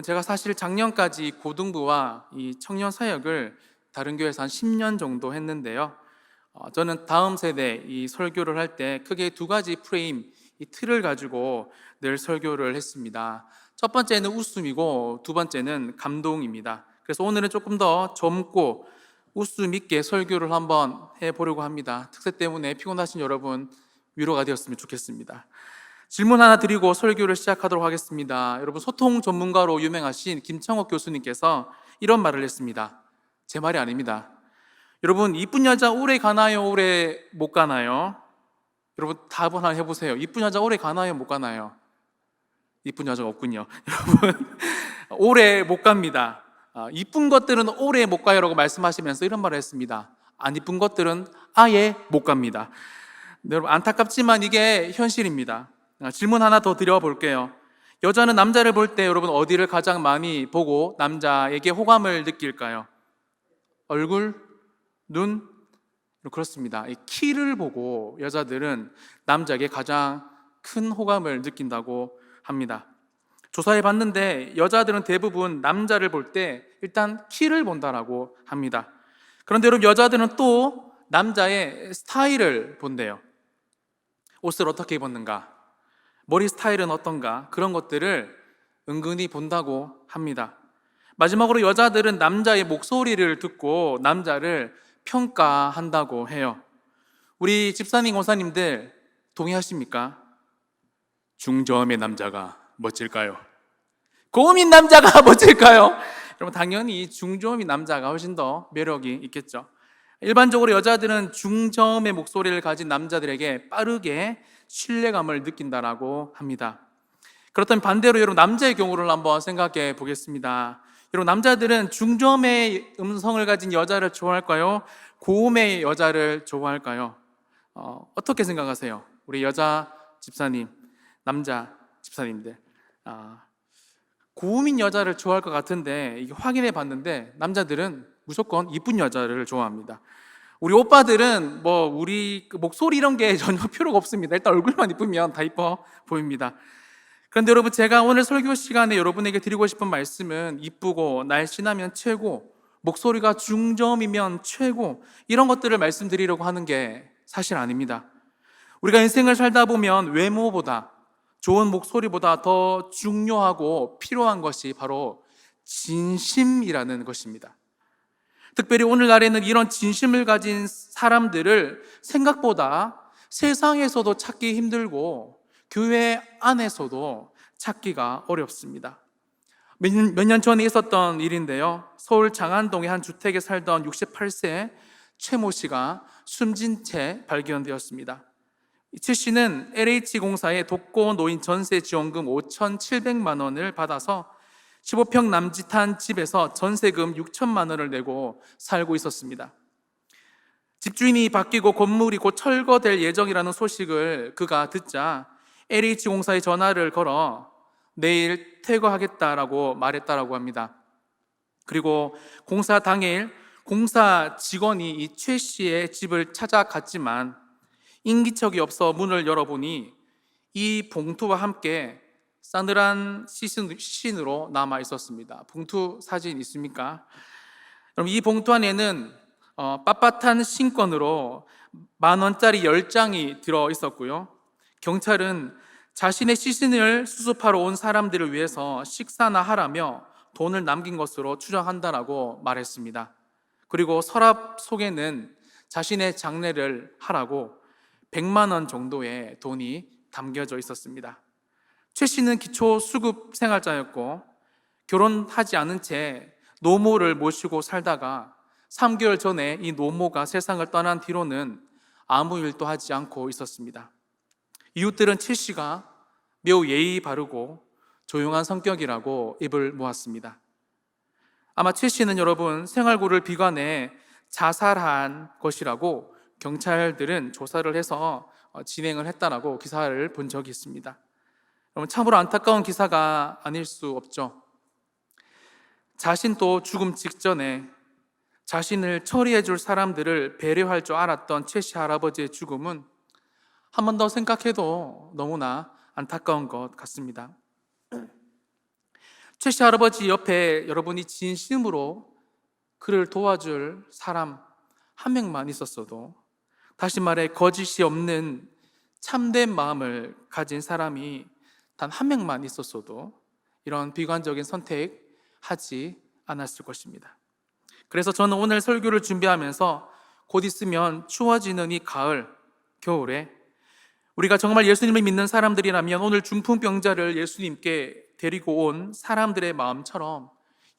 제가 사실 작년까지 고등부와 이 청년 사역을 다른 교회에서 한 10년 정도 했는데요. 저는 다음 세대 이 설교를 할 때 크게 두 가지 프레임, 이 틀을 가지고 늘 설교를 했습니다. 첫 번째는 웃음이고 두 번째는 감동입니다. 그래서 오늘은 조금 더 젊고 웃음 있게 설교를 한번 해보려고 합니다. 특세 때문에 피곤하신 여러분 위로가 되었으면 좋겠습니다. 질문 하나 드리고 설교를 시작하도록 하겠습니다. 여러분, 소통 전문가로 유명하신 김창옥 교수님께서 이런 말을 했습니다. 제 말이 아닙니다. 여러분, 이쁜 여자 오래 가나요? 오래 못 가나요? 여러분, 답 하나 해보세요. 이쁜 여자 오래 가나요? 못 가나요? 이쁜 여자가 없군요. 여러분, 오래 못 갑니다. 이쁜 것들은 오래 못 가요 라고 말씀하시면서 이런 말을 했습니다. 안 이쁜 것들은 아예 못 갑니다. 여러분, 안타깝지만 이게 현실입니다. 질문 하나 더 드려볼게요. 여자는 남자를 볼 때 여러분 어디를 가장 많이 보고 남자에게 호감을 느낄까요? 얼굴? 눈? 그렇습니다. 이 키를 보고 여자들은 남자에게 가장 큰 호감을 느낀다고 합니다. 조사해 봤는데 여자들은 대부분 남자를 볼 때 일단 키를 본다라고 합니다. 그런데 여러분, 여자들은 또 남자의 스타일을 본대요. 옷을 어떻게 입었는가, 머리 스타일은 어떤가, 그런 것들을 은근히 본다고 합니다. 마지막으로 여자들은 남자의 목소리를 듣고 남자를 평가한다고 해요. 우리 집사님, 권사님들 동의하십니까? 중저음의 남자가 멋질까요? 고음인 남자가 멋질까요? 여러분, 당연히 중저음인 남자가 훨씬 더 매력이 있겠죠. 일반적으로 여자들은 중저음의 목소리를 가진 남자들에게 빠르게 신뢰감을 느낀다라고 합니다. 그렇다면 반대로 여러분, 남자의 경우를 한번 생각해 보겠습니다. 여러분, 남자들은 중저음의 음성을 가진 여자를 좋아할까요? 고음의 여자를 좋아할까요? 어떻게 생각하세요? 우리 여자 집사님, 남자 집사님들, 고음인 여자를 좋아할 것 같은데 이게 확인해 봤는데 남자들은 무조건 이쁜 여자를 좋아합니다. 우리 오빠들은 우리 목소리 이런 게 전혀 필요가 없습니다. 일단 얼굴만 이쁘면 다 이뻐 보입니다. 그런데 여러분, 제가 오늘 설교 시간에 여러분에게 드리고 싶은 말씀은 이쁘고 날씬하면 최고, 목소리가 중저음이면 최고, 이런 것들을 말씀드리려고 하는 게 사실 아닙니다. 우리가 인생을 살다 보면 외모보다, 좋은 목소리보다 더 중요하고 필요한 것이 바로 진심이라는 것입니다. 특별히 오늘날에는 이런 진심을 가진 사람들을 생각보다 세상에서도 찾기 힘들고 교회 안에서도 찾기가 어렵습니다. 몇 년 전에 있었던 일인데요. 서울 장안동의 한 주택에 살던 68세 최모 씨가 숨진 채 발견되었습니다. 최 씨는 LH공사의 독거노인 전세 지원금 5,700만 원을 받아서 15평 남짓한 집에서 전세금 6천만 원을 내고 살고 있었습니다. 집주인이 바뀌고 건물이 곧 철거될 예정이라는 소식을 그가 듣자 LH공사에 전화를 걸어 내일 퇴거하겠다라고 말했다라고 합니다. 그리고 공사 당일 공사 직원이 이 최 씨의 집을 찾아갔지만 인기척이 없어 문을 열어보니 이 봉투와 함께 싸늘한 시신으로 남아 있었습니다. 봉투 사진 있습니까? 그럼 이 봉투 안에는 빳빳한 신권으로 10,000원짜리 10장이 들어 있었고요. 경찰은 자신의 시신을 수습하러 온 사람들을 위해서 식사나 하라며 돈을 남긴 것으로 추정한다라고 말했습니다. 그리고 서랍 속에는 자신의 장례를 하라고 100만 원 정도의 돈이 담겨져 있었습니다. 최 씨는 기초 수급 생활자였고 결혼하지 않은 채 노모를 모시고 살다가 3개월 전에 이 노모가 세상을 떠난 뒤로는 아무 일도 하지 않고 있었습니다. 이웃들은 최 씨가 매우 예의 바르고 조용한 성격이라고 입을 모았습니다. 아마 최 씨는 여러분, 생활고를 비관해 자살한 것이라고 경찰들은 조사를 해서 진행을 했다라고 기사를 본 적이 있습니다. 여러분, 참으로 안타까운 기사가 아닐 수 없죠. 자신도 죽음 직전에 자신을 처리해 줄 사람들을 배려할 줄 알았던 최 씨 할아버지의 죽음은 한 번 더 생각해도 너무나 안타까운 것 같습니다. 최씨 할아버지 옆에 여러분이 진심으로 그를 도와줄 사람 한 명만 있었어도, 다시 말해 거짓이 없는 참된 마음을 가진 사람이 단 한 명만 있었어도 이런 비관적인 선택하지 않았을 것입니다. 그래서 저는 오늘 설교를 준비하면서 곧 있으면 추워지는 이 가을, 겨울에 우리가 정말 예수님을 믿는 사람들이라면 오늘 중풍병자를 예수님께 데리고 온 사람들의 마음처럼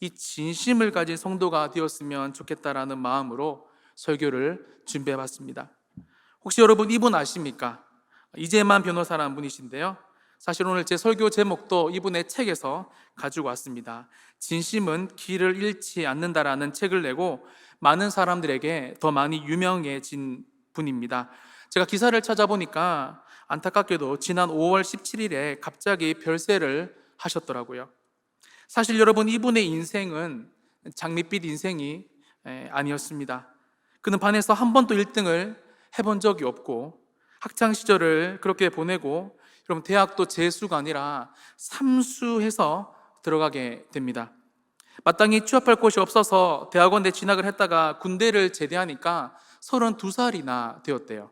이 진심을 가진 성도가 되었으면 좋겠다라는 마음으로 설교를 준비해 봤습니다. 혹시 여러분 이분 아십니까? 이재만 변호사라는 분이신데요, 사실 오늘 제 설교 제목도 이분의 책에서 가지고 왔습니다. 진심은 길을 잃지 않는다라는 책을 내고 많은 사람들에게 더 많이 유명해진 분입니다. 제가 기사를 찾아보니까 안타깝게도 지난 5월 17일에 갑자기 별세를 하셨더라고요. 사실 여러분 이분의 인생은 장밋빛 인생이 아니었습니다. 그는 반에서 한 번도 1등을 해본 적이 없고 학창 시절을 그렇게 보내고 여러분 대학도 재수가 아니라 삼수해서 들어가게 됩니다. 마땅히 취업할 곳이 없어서 대학원에 진학을 했다가 군대를 제대하니까 32살이나 되었대요.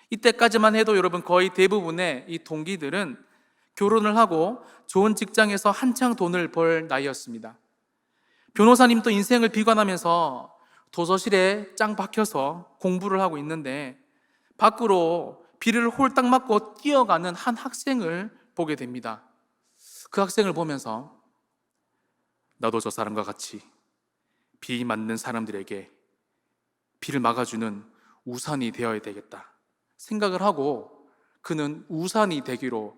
이때까지만 해도 여러분 거의 대부분의 이 동기들은 결혼을 하고 좋은 직장에서 한창 돈을 벌 나이였습니다. 변호사님도 인생을 비관하면서 도서실에 짱 박혀서 공부를 하고 있는데 밖으로 비를 홀딱 맞고 뛰어가는 한 학생을 보게 됩니다. 그 학생을 보면서 나도 저 사람과 같이 비 맞는 사람들에게 비를 막아주는 우산이 되어야 되겠다 생각을 하고 그는 우산이 되기로,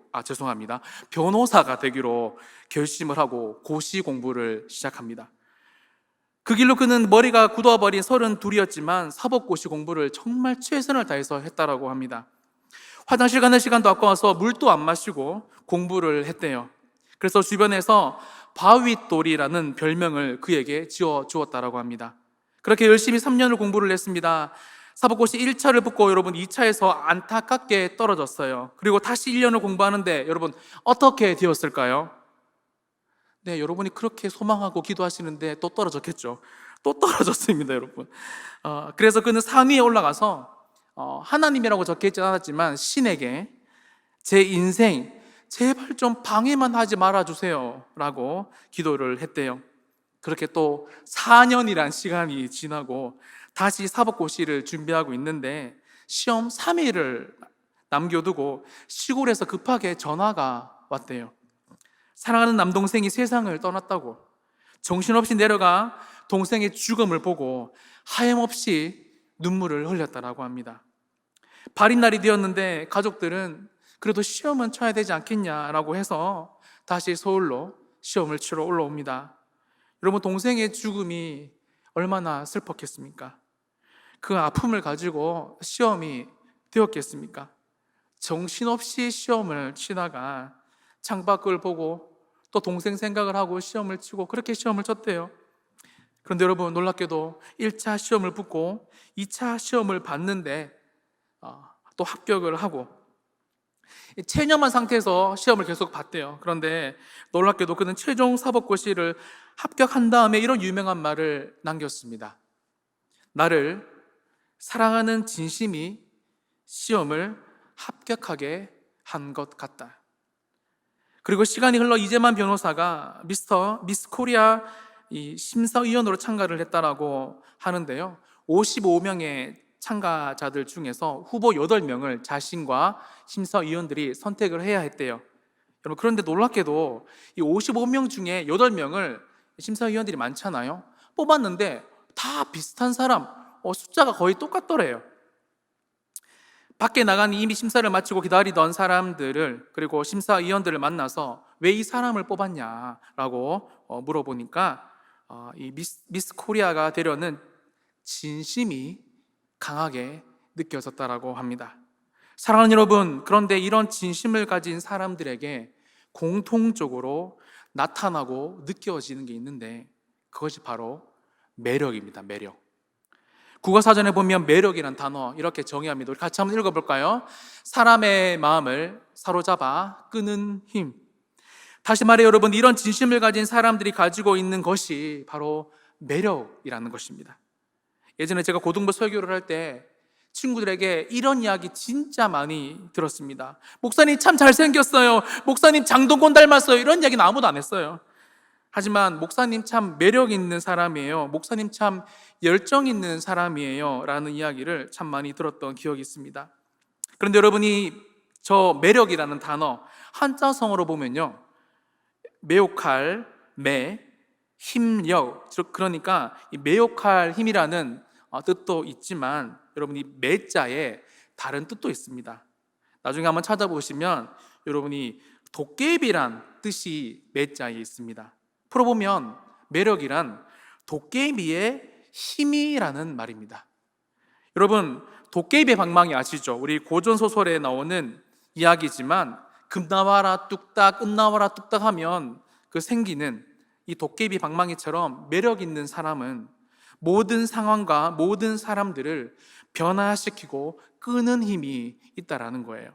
변호사가 되기로 결심을 하고 고시 공부를 시작합니다. 그 길로 그는 머리가 굳어버린 32이었지만 사법고시 공부를 정말 최선을 다해서 했다라고 합니다. 화장실 가는 시간도 아까워서 물도 안 마시고 공부를 했대요. 그래서 주변에서 바윗돌이라는 별명을 그에게 지어 주었다라고 합니다. 그렇게 열심히 3년을 공부를 했습니다. 사법고시 1차를 붙고 여러분 2차에서 안타깝게 떨어졌어요. 그리고 다시 1년을 공부하는데 여러분 어떻게 되었을까요? 네, 여러분이 그렇게 소망하고 기도하시는데 또 떨어졌겠죠. 또 떨어졌습니다, 여러분. 그래서 그는 산 위에 올라가서 하나님이라고 적혀있지 않았지만 신에게 제 인생 제발 좀 방해만 하지 말아주세요 라고 기도를 했대요. 그렇게 또 4년이란 시간이 지나고 다시 사법고시를 준비하고 있는데 시험 3일을 남겨두고 시골에서 급하게 전화가 왔대요. 사랑하는 남동생이 세상을 떠났다고. 정신없이 내려가 동생의 죽음을 보고 하염없이 눈물을 흘렸다라고 합니다. 발인 날이 되었는데 가족들은 그래도 시험은 쳐야 되지 않겠냐라고 해서 다시 서울로 시험을 치러 올라옵니다. 여러분 동생의 죽음이 얼마나 슬펐겠습니까? 그 아픔을 가지고 시험이 되었겠습니까? 정신없이 시험을 치다가 창밖을 보고 또 동생 생각을 하고 시험을 치고 그렇게 시험을 쳤대요. 그런데 여러분 놀랍게도 1차 시험을 붙고 2차 시험을 봤는데 또 합격을 하고 체념한 상태에서 시험을 계속 봤대요. 그런데 놀랍게도 그는 최종 사법고시를 합격한 다음에 이런 유명한 말을 남겼습니다. 나를 사랑하는 진심이 시험을 합격하게 한 것 같다. 그리고 시간이 흘러 이재만 변호사가 미스 코리아 이 심사위원으로 참가를 했다라고 하는데요, 55명의 참가자들 중에서 후보 8명을 자신과 심사위원들이 선택을 해야 했대요. 여러분 그런데 놀랍게도 이 55명 중에 8명을 심사위원들이 많잖아요. 뽑았는데 다 비슷한 사람, 숫자가 거의 똑같더래요. 밖에 나간 이미 심사를 마치고 기다리던 사람들을, 그리고 심사위원들을 만나서 왜 이 사람을 뽑았냐라고 물어보니까 이 미스 코리아가 되려는 진심이 강하게 느껴졌다라고 합니다. 사랑하는 여러분, 그런데 이런 진심을 가진 사람들에게 공통적으로 나타나고 느껴지는 게 있는데 그것이 바로 매력입니다. 매력. 국어사전에 보면 매력이란 단어 이렇게 정의합니다. 우리 같이 한번 읽어볼까요? 사람의 마음을 사로잡아 끄는 힘, 다시 말해 여러분, 이런 진심을 가진 사람들이 가지고 있는 것이 바로 매력이라는 것입니다. 예전에 제가 고등부 설교를 할 때 친구들에게 이런 이야기 진짜 많이 들었습니다. 목사님 참 잘생겼어요. 목사님 장동건 닮았어요. 이런 이야기는 아무도 안 했어요. 하지만 목사님 참 매력 있는 사람이에요. 목사님 참 열정 있는 사람이에요. 라는 이야기를 참 많이 들었던 기억이 있습니다. 그런데 여러분이 저 매력이라는 단어 한자성어로 보면요, 매혹할 매, 힘력, 즉 그러니까 이 매혹할 힘이라는 뜻도 있지만 여러분 이 매자에 다른 뜻도 있습니다. 나중에 한번 찾아보시면 여러분이 도깨비란 뜻이 매자에 있습니다. 풀어보면 매력이란 도깨비의 힘이라는 말입니다. 여러분 도깨비의 방망이 아시죠? 우리 고전 소설에 나오는 이야기지만 금 나와라 뚝딱, 은 나와라 뚝딱 하면 그 생기는 이 도깨비 방망이처럼 매력 있는 사람은 모든 상황과 모든 사람들을 변화시키고 끄는 힘이 있다라는 거예요.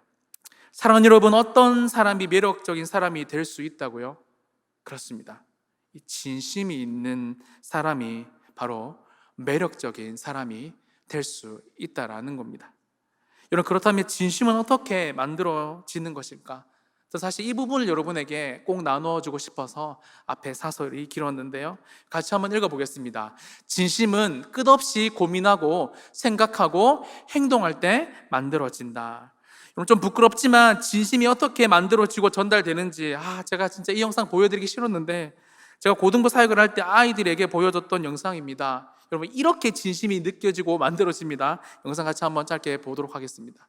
사랑하는 여러분, 어떤 사람이 매력적인 사람이 될 수 있다고요? 그렇습니다. 이 진심이 있는 사람이 바로 매력적인 사람이 될 수 있다라는 겁니다. 여러분, 그렇다면 진심은 어떻게 만들어지는 것일까? 사실 이 부분을 여러분에게 꼭 나누어주고 싶어서 앞에 사설이 길었는데요, 같이 한번 읽어보겠습니다. 진심은 끝없이 고민하고 생각하고 행동할 때 만들어진다. 여러분, 좀 부끄럽지만 진심이 어떻게 만들어지고 전달되는지 제가 진짜 이 영상 보여드리기 싫었는데 제가 고등부 사역을 할 때 아이들에게 보여줬던 영상입니다. 여러분, 이렇게 진심이 느껴지고 만들어집니다. 영상 같이 한번 짧게 보도록 하겠습니다.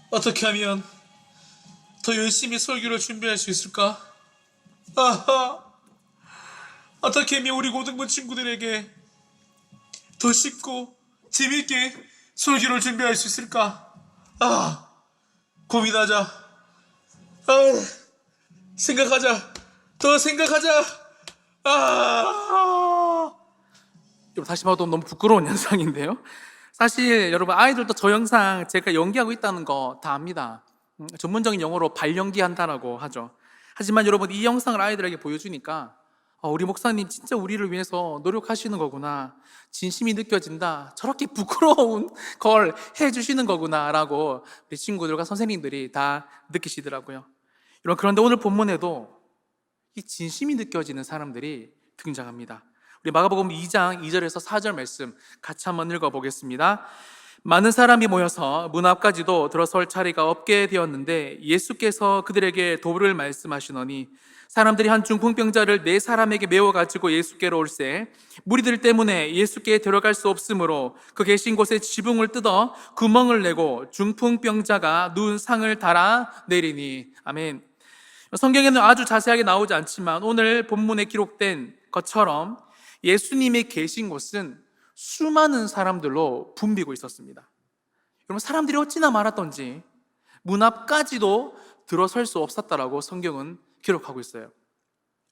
어떻게 하면 더 열심히 설교를 준비할 수 있을까? 어떻게 하면 우리 고등부 친구들에게 더 쉽고 재밌게 설교를 준비할 수 있을까? 고민하자. 생각하자. 더 생각하자. 여러분, 다시 봐도 너무 부끄러운 영상인데요. 사실 여러분, 아이들도 저 영상 제가 연기하고 있다는 거 다 압니다. 전문적인 용어로 발연기한다라고 하죠. 하지만 여러분, 이 영상을 아이들에게 보여주니까 우리 목사님 진짜 우리를 위해서 노력하시는 거구나, 진심이 느껴진다, 저렇게 부끄러운 걸 해주시는 거구나 라고 우리 친구들과 선생님들이 다 느끼시더라고요. 여러분, 그런데 오늘 본문에도 이 진심이 느껴지는 사람들이 등장합니다. 우리 마가복음 2장 2절에서 4절 말씀 같이 한번 읽어보겠습니다. 많은 사람이 모여서 문 앞까지도 들어설 자리가 없게 되었는데 예수께서 그들에게 도를 말씀하시더니 사람들이 한 중풍병자를 4사람에게 메워 가지고 예수께로 올세 무리들 때문에 예수께 데려갈 수 없으므로 그 계신 곳에 지붕을 뜯어 구멍을 내고 중풍병자가 누운 상을 달아 내리니. 아멘. 성경에는 아주 자세하게 나오지 않지만 오늘 본문에 기록된 것처럼 예수님이 계신 곳은 수많은 사람들로 붐비고 있었습니다. 여러분, 사람들이 어찌나 많았던지 문 앞까지도 들어설 수 없었다라고 성경은 기록하고 있어요.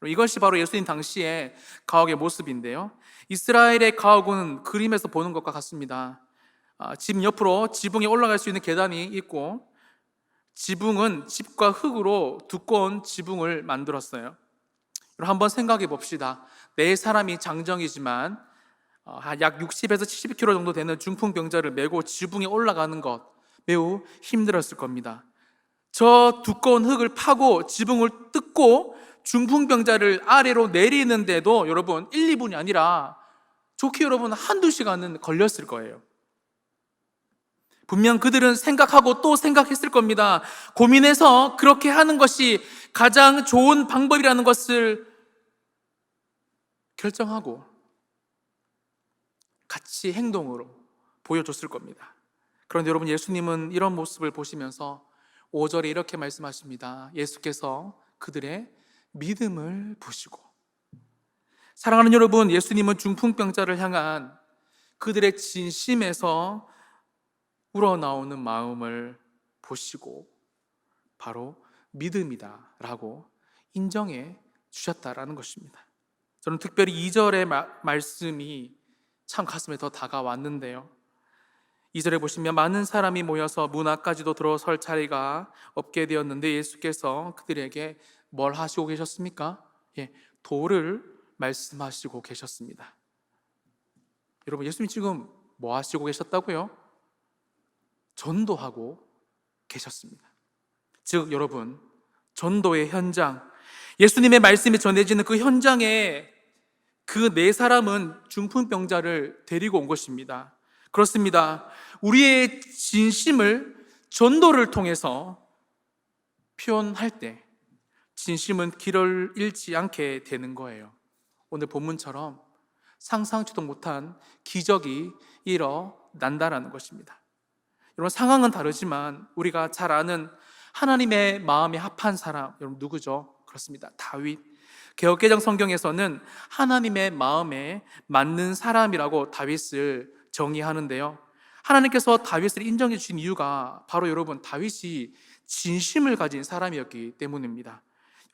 이것이 바로 예수님 당시의 가옥의 모습인데요, 이스라엘의 가옥은 그림에서 보는 것과 같습니다. 집 옆으로 지붕에 올라갈 수 있는 계단이 있고 지붕은 집과 흙으로 두꺼운 지붕을 만들었어요. 한번 생각해 봅시다. 4사람이 장정이지만 약 60에서 70kg 정도 되는 중풍병자를 메고 지붕에 올라가는 것 매우 힘들었을 겁니다. 저 두꺼운 흙을 파고 지붕을 뜯고 중풍병자를 아래로 내리는데도 여러분 1, 2분이 아니라 좋게 여러분 한두 시간은 걸렸을 거예요. 분명 그들은 생각하고 또 생각했을 겁니다. 고민해서 그렇게 하는 것이 가장 좋은 방법이라는 것을 결정하고 같이 행동으로 보여줬을 겁니다. 그런데 여러분, 예수님은 이런 모습을 보시면서 5절에 이렇게 말씀하십니다. 예수께서 그들의 믿음을 보시고. 사랑하는 여러분, 예수님은 중풍병자를 향한 그들의 진심에서 우러나오는 마음을 보시고 바로 믿음이다 라고 인정해 주셨다라는 것입니다. 저는 특별히 2절의 말씀이 참 가슴에 더 다가왔는데요, 2절에 보시면 많은 사람이 모여서 문 앞까지도 들어설 자리가 없게 되었는데 예수께서 그들에게 뭘 하시고 계셨습니까? 도를 말씀하시고 계셨습니다. 여러분, 예수님 지금 뭐 하시고 계셨다고요? 전도하고 계셨습니다. 즉 여러분, 전도의 현장, 예수님의 말씀이 전해지는 그 현장에 그 네 사람은 중풍병자를 데리고 온 것입니다. 그렇습니다. 우리의 진심을 전도를 통해서 표현할 때 진심은 길을 잃지 않게 되는 거예요. 오늘 본문처럼 상상치도 못한 기적이 일어난다라는 것입니다. 여러분, 상황은 다르지만 우리가 잘 아는 하나님의 마음에 합한 사람, 여러분 누구죠? 그렇습니다. 다윗. 개역개정 성경에서는 하나님의 마음에 맞는 사람이라고 다윗을 정의하는데요. 하나님께서 다윗을 인정해 주신 이유가 바로 여러분, 다윗이 진심을 가진 사람이었기 때문입니다.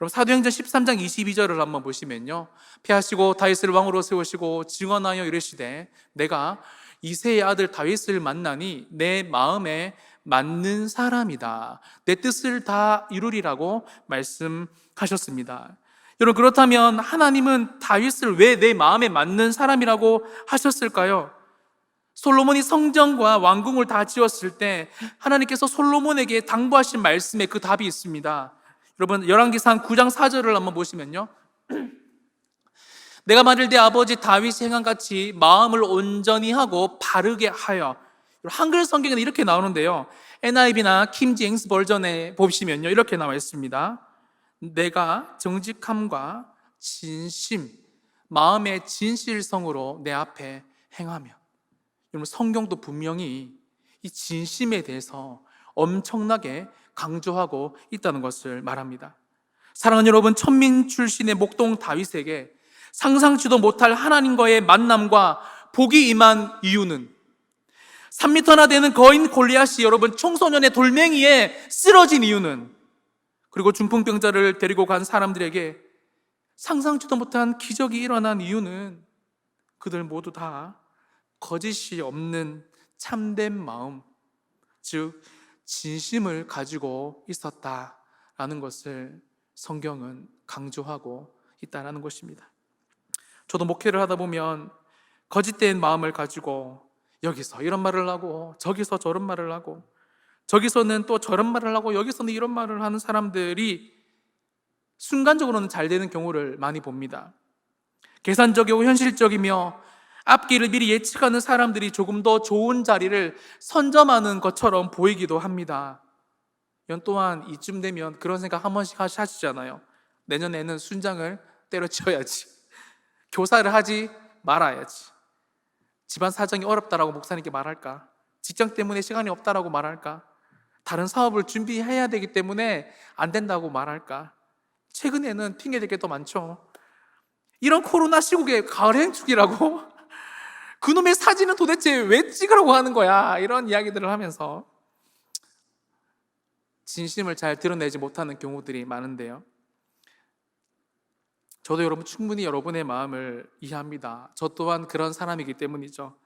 여러분, 사도행전 13장 22절을 한번 보시면요, 패하시고 다윗을 왕으로 세우시고 증언하여 이르시되 내가 이새의 아들 다윗을 만나니 내 마음에 맞는 사람이다, 내 뜻을 다 이루리라고 말씀하셨습니다. 여러분, 그렇다면 하나님은 다윗을 왜 내 마음에 맞는 사람이라고 하셨을까요? 솔로몬이 성전과 왕궁을 다 지었을 때 하나님께서 솔로몬에게 당부하신 말씀에 그 답이 있습니다. 여러분, 열왕기상 9장 4절을 한번 보시면요, 내가 만일 내 아버지 다윗이 행한 같이 마음을 온전히 하고 바르게 하여, 한글 성경에는 이렇게 나오는데요, NIV나 킹 제임스 버전에 보시면요 이렇게 나와 있습니다. 내가 정직함과 진심, 마음의 진실성으로 내 앞에 행하며. 여러분, 성경도 분명히 이 진심에 대해서 엄청나게 강조하고 있다는 것을 말합니다. 사랑하는 여러분, 천민 출신의 목동 다윗에게 상상치도 못할 하나님과의 만남과 복이 임한 이유는 3m나 되는 거인 골리앗이 여러분 청소년의 돌멩이에 쓰러진 이유는, 그리고 중풍병자를 데리고 간 사람들에게 상상치도 못한 기적이 일어난 이유는 그들 모두 다 거짓이 없는 참된 마음, 즉 진심을 가지고 있었다라는 것을 성경은 강조하고 있다는 것입니다. 저도 목회를 하다 보면 거짓된 마음을 가지고 여기서 이런 말을 하고 저기서 저런 말을 하고 저기서는 또 저런 말을 하고 여기서는 이런 말을 하는 사람들이 순간적으로는 잘 되는 경우를 많이 봅니다. 계산적이고 현실적이며 앞길을 미리 예측하는 사람들이 조금 더 좋은 자리를 선점하는 것처럼 보이기도 합니다. 연 또한 이쯤 되면 그런 생각 한 번씩 하시잖아요. 내년에는 순장을 때려치워야지, 교사를 하지 말아야지, 집안 사정이 어렵다라고 목사님께 말할까, 직장 때문에 시간이 없다라고 말할까, 다른 사업을 준비해야 되기 때문에 안 된다고 말할까. 최근에는 핑계댈 게 더 많죠. 이런 코로나 시국에 가을 행축이라고? 그놈의 사진은 도대체 왜 찍으라고 하는 거야? 이런 이야기들을 하면서 진심을 잘 드러내지 못하는 경우들이 많은데요, 저도 여러분 충분히 여러분의 마음을 이해합니다. 저 또한 그런 사람이기 때문이죠.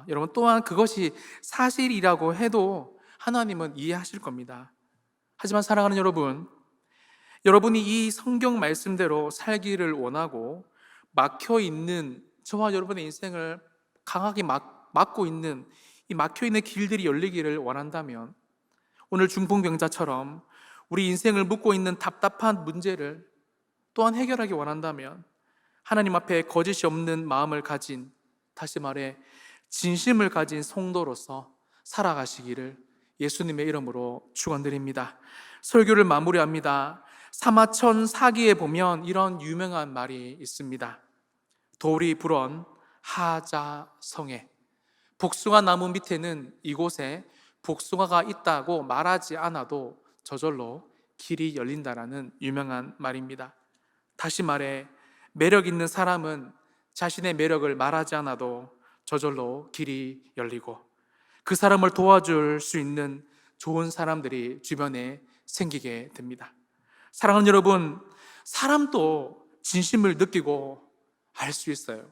여러분 또한 그것이 사실이라고 해도 하나님은 이해하실 겁니다. 하지만 사랑하는 여러분, 여러분이 이 성경 말씀대로 살기를 원하고 막혀있는 저와 여러분의 인생을 강하게 막고 있는 이 막혀있는 길들이 열리기를 원한다면, 오늘 중풍병자처럼 우리 인생을 묶고 있는 답답한 문제를 또한 해결하기 원한다면 하나님 앞에 거짓이 없는 마음을 가진, 다시 말해 진심을 가진 성도로서 살아가시기를 예수님의 이름으로 축원드립니다. 설교를 마무리합니다. 사마천 사기에 보면 이런 유명한 말이 있습니다. 돌이 불언 하자성에, 복숭아 나무 밑에는 이곳에 복숭아가 있다고 말하지 않아도 저절로 길이 열린다라는 유명한 말입니다. 다시 말해 매력 있는 사람은 자신의 매력을 말하지 않아도 저절로 길이 열리고 그 사람을 도와줄 수 있는 좋은 사람들이 주변에 생기게 됩니다. 사랑하는 여러분, 사람도 진심을 느끼고 알 수 있어요.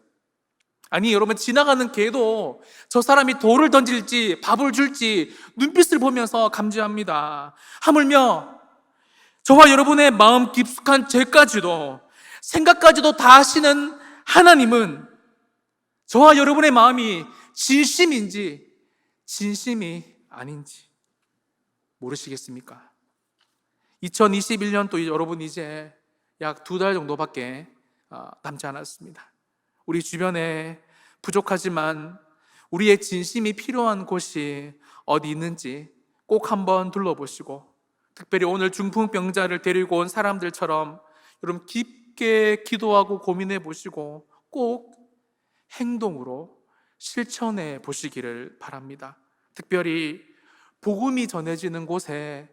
아니 여러분, 지나가는 개도 저 사람이 돌을 던질지 밥을 줄지 눈빛을 보면서 감지합니다. 하물며 저와 여러분의 마음 깊숙한 죄까지도, 생각까지도 다 아시는 하나님은 저와 여러분의 마음이 진심인지 진심이 아닌지 모르시겠습니까? 2021년 또 여러분 이제 약 2달 정도밖에 남지 않았습니다. 우리 주변에 부족하지만 우리의 진심이 필요한 곳이 어디 있는지 꼭 한번 둘러보시고, 특별히 오늘 중풍병자를 데리고 온 사람들처럼 여러분 깊게 기도하고 고민해 보시고 꼭 행동으로 실천해 보시기를 바랍니다. 특별히 복음이 전해지는 곳에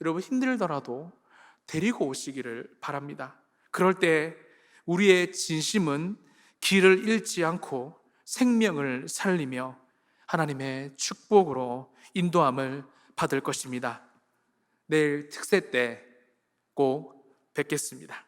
여러분 힘들더라도 데리고 오시기를 바랍니다. 그럴 때 우리의 진심은 길을 잃지 않고 생명을 살리며 하나님의 축복으로 인도함을 받을 것입니다. 내일 특세 때 꼭 뵙겠습니다.